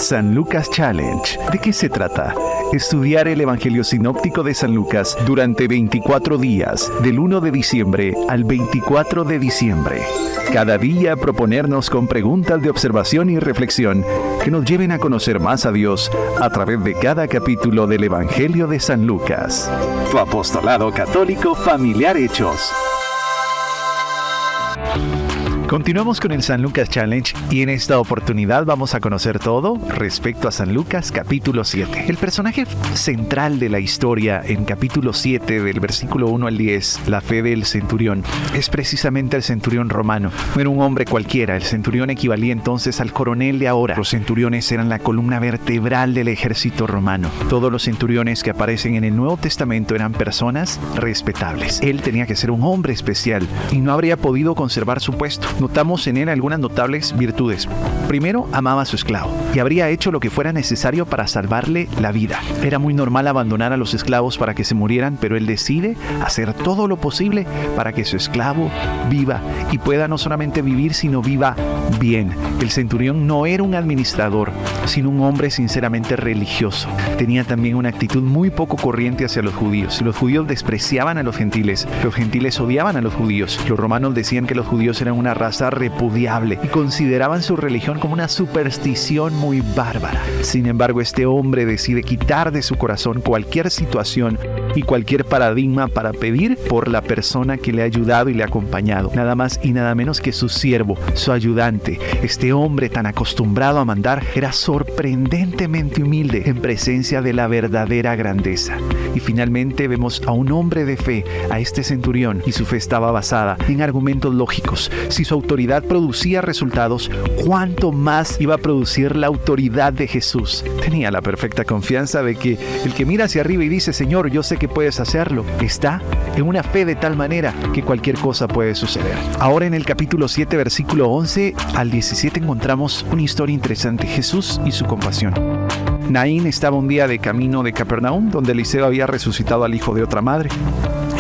San Lucas Challenge. ¿De qué se trata? Estudiar el Evangelio Sinóptico de San Lucas durante 24 días, del 1 de diciembre al 24 de diciembre. Cada día proponernos con preguntas de observación y reflexión que nos lleven a conocer más a Dios a través de cada capítulo del Evangelio de San Lucas. Tu apostolado católico familiar Hechos. Continuamos con el San Lucas Challenge y en esta oportunidad vamos a conocer todo respecto a San Lucas capítulo 7. El personaje central de la historia en capítulo 7 del versículo 1 al 10, la fe del centurión, es precisamente el centurión romano. No era un hombre cualquiera, el centurión equivalía entonces al coronel de ahora. Los centuriones eran la columna vertebral del ejército romano. Todos los centuriones que aparecen en el Nuevo Testamento eran personas respetables. Él tenía que ser un hombre especial y no habría podido conservar su puesto. Notamos en él algunas notables virtudes. Primero, amaba a su esclavo y habría hecho lo que fuera necesario para salvarle la vida. Era muy normal abandonar a los esclavos para que se murieran, pero él decide hacer todo lo posible para que su esclavo viva y pueda no solamente vivir, sino viva bien. El centurión no era un administrador, sino un hombre sinceramente religioso. Tenía también una actitud muy poco corriente hacia los judíos. Los judíos despreciaban a los gentiles odiaban a los judíos. Los romanos decían que los judíos eran una raza repudiable y consideraban su religión como una superstición muy bárbara. Sin embargo, este hombre decide quitar de su corazón cualquier situación y cualquier paradigma para pedir por la persona que le ha ayudado y le ha acompañado. Nada más y nada menos que su siervo, su ayudante. Este hombre tan acostumbrado a mandar era sorprendentemente humilde en presencia de la verdadera grandeza. Y finalmente vemos a un hombre de fe, a este centurión, y su fe estaba basada en argumentos lógicos. Si su autoridad producía resultados, ¿cuánto más iba a producir la autoridad de Jesús? Tenía la perfecta confianza de que el que mira hacia arriba y dice, Señor, yo sé que puedes hacerlo, está en una fe de tal manera que cualquier cosa puede suceder. Ahora en el capítulo 7, versículo 11 al 17 encontramos una historia interesante, Jesús y su compasión. Naín estaba un día de camino de Capernaum, donde Eliseo había resucitado al hijo de otra madre.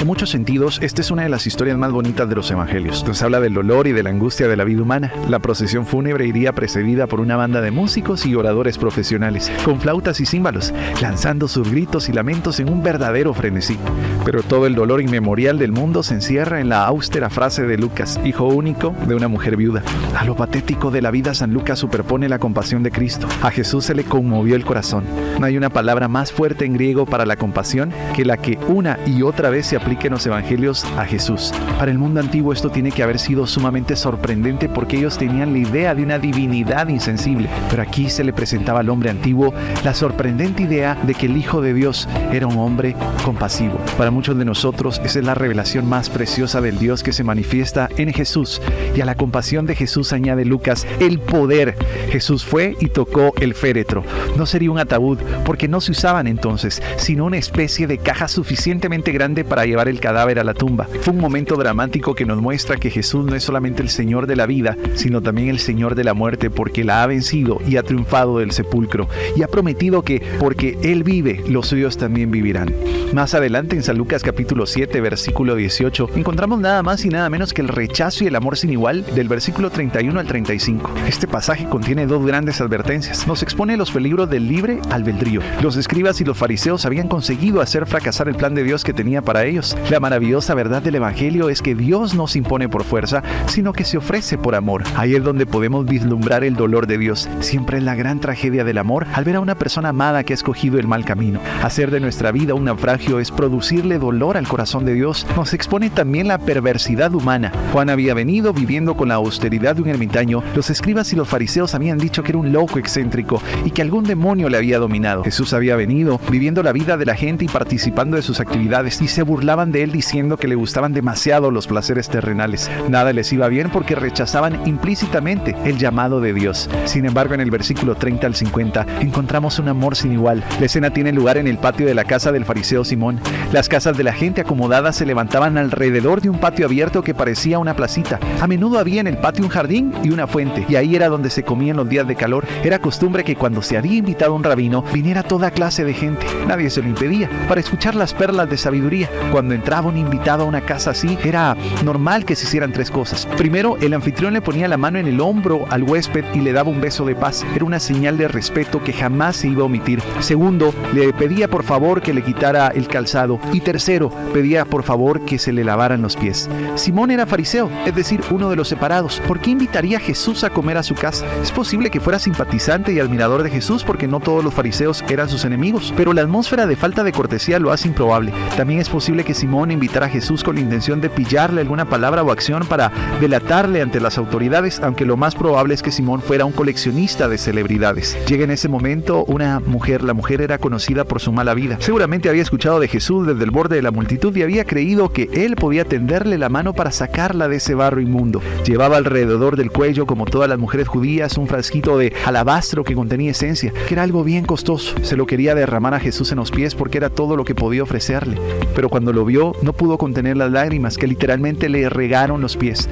En muchos sentidos, esta es una de las historias más bonitas de los evangelios. Nos habla del dolor y de la angustia de la vida humana. La procesión fúnebre iría precedida por una banda de músicos y oradores profesionales, con flautas y címbalos, lanzando sus gritos y lamentos en un verdadero frenesí. Pero todo el dolor inmemorial del mundo se encierra en la austera frase de Lucas, hijo único de una mujer viuda. A lo patético de la vida, San Lucas superpone la compasión de Cristo. A Jesús se le conmovió el corazón. No hay una palabra más fuerte en griego para la compasión que la que una y otra vez se aplica en los evangelios a Jesús. Para el mundo antiguo esto tiene que haber sido sumamente sorprendente porque ellos tenían la idea de una divinidad insensible, pero aquí se le presentaba al hombre antiguo la sorprendente idea de que el Hijo de Dios era un hombre compasivo. Para muchos de nosotros esa es la revelación más preciosa del Dios que se manifiesta en Jesús, y a la compasión de Jesús añade Lucas el poder. Jesús fue y tocó el féretro. No sería un ataúd porque no se usaban entonces, sino una especie de caja suficientemente grande para llevar el cadáver a la tumba. Fue un momento dramático que nos muestra que Jesús no es solamente el Señor de la vida, sino también el Señor de la muerte, porque la ha vencido y ha triunfado del sepulcro, y ha prometido que porque Él vive, los suyos también vivirán. Más adelante en San Lucas capítulo 7, versículo 18, encontramos nada más y nada menos que el rechazo y el amor sin igual del versículo 31 al 35. Este pasaje contiene dos grandes advertencias. Nos expone los peligros del libre albedrío. Los escribas y los fariseos habían conseguido hacer fracasar el plan de Dios que tenía para ellos. La maravillosa verdad del Evangelio es que Dios no se impone por fuerza, sino que se ofrece por amor. Ahí es donde podemos vislumbrar el dolor de Dios. Siempre es la gran tragedia del amor al ver a una persona amada que ha escogido el mal camino. Hacer de nuestra vida un naufragio es producirle dolor al corazón de Dios. Nos expone también la perversidad humana. Juan había venido viviendo con la austeridad de un ermitaño. Los escribas y los fariseos habían dicho que era un loco excéntrico y que algún demonio le había dominado. Jesús había venido viviendo la vida de la gente y participando de sus actividades, y se burlaban de él diciendo que le gustaban demasiado los placeres terrenales. Nada les iba bien porque rechazaban implícitamente el llamado de Dios. Sin embargo, en el versículo 30 al 50 encontramos un amor sin igual. La escena tiene lugar en el patio de la casa del fariseo Simón. Las casas de la gente acomodada se levantaban alrededor de un patio abierto que parecía una placita. A menudo había en el patio un jardín y una fuente, y ahí era donde se comía en los días de calor. Era costumbre que cuando se había invitado a un rabino, viniera toda clase de gente. Nadie se lo impedía para escuchar las perlas de sabiduría. Cuando cuando entraba un invitado a una casa así, era normal que se hicieran tres cosas. Primero, el anfitrión le ponía la mano en el hombro al huésped y le daba un beso de paz. Era una señal de respeto que jamás se iba a omitir. Segundo, le pedía por favor que le quitara el calzado. Y tercero, pedía por favor que se le lavaran los pies. Simón era fariseo, es decir, uno de los separados. ¿Por qué invitaría a Jesús a comer a su casa? Es posible que fuera simpatizante y admirador de Jesús, porque no todos los fariseos eran sus enemigos, pero la atmósfera de falta de cortesía lo hace improbable. También es posible que Simón invitara a Jesús con la intención de pillarle alguna palabra o acción para delatarle ante las autoridades, aunque lo más probable es que Simón fuera un coleccionista de celebridades. Llega en ese momento una mujer. La mujer era conocida por su mala vida. Seguramente había escuchado de Jesús desde el borde de la multitud y había creído que él podía tenderle la mano para sacarla de ese barro inmundo. Llevaba alrededor del cuello, como todas las mujeres judías, un frasquito de alabastro que contenía esencia, que era algo bien costoso. Se lo quería derramar a Jesús en los pies porque era todo lo que podía ofrecerle. Pero cuando lo vio, no pudo contener las lágrimas que literalmente le regaron los pies.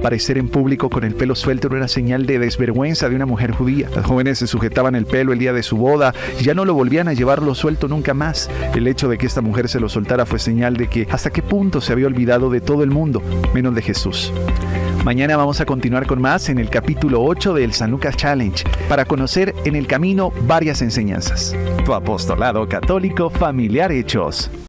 Parecer en público con el pelo suelto era una señal de desvergüenza de una mujer judía. Las jóvenes se sujetaban el pelo el día de su boda y ya no lo volvían a llevarlo suelto nunca más. El hecho de que esta mujer se lo soltara fue señal de que hasta qué punto se había olvidado de todo el mundo, menos de Jesús. Mañana vamos a continuar con más en el capítulo 8 del San Lucas Challenge para conocer en el camino varias enseñanzas. Tu apostolado católico familiar Hechos.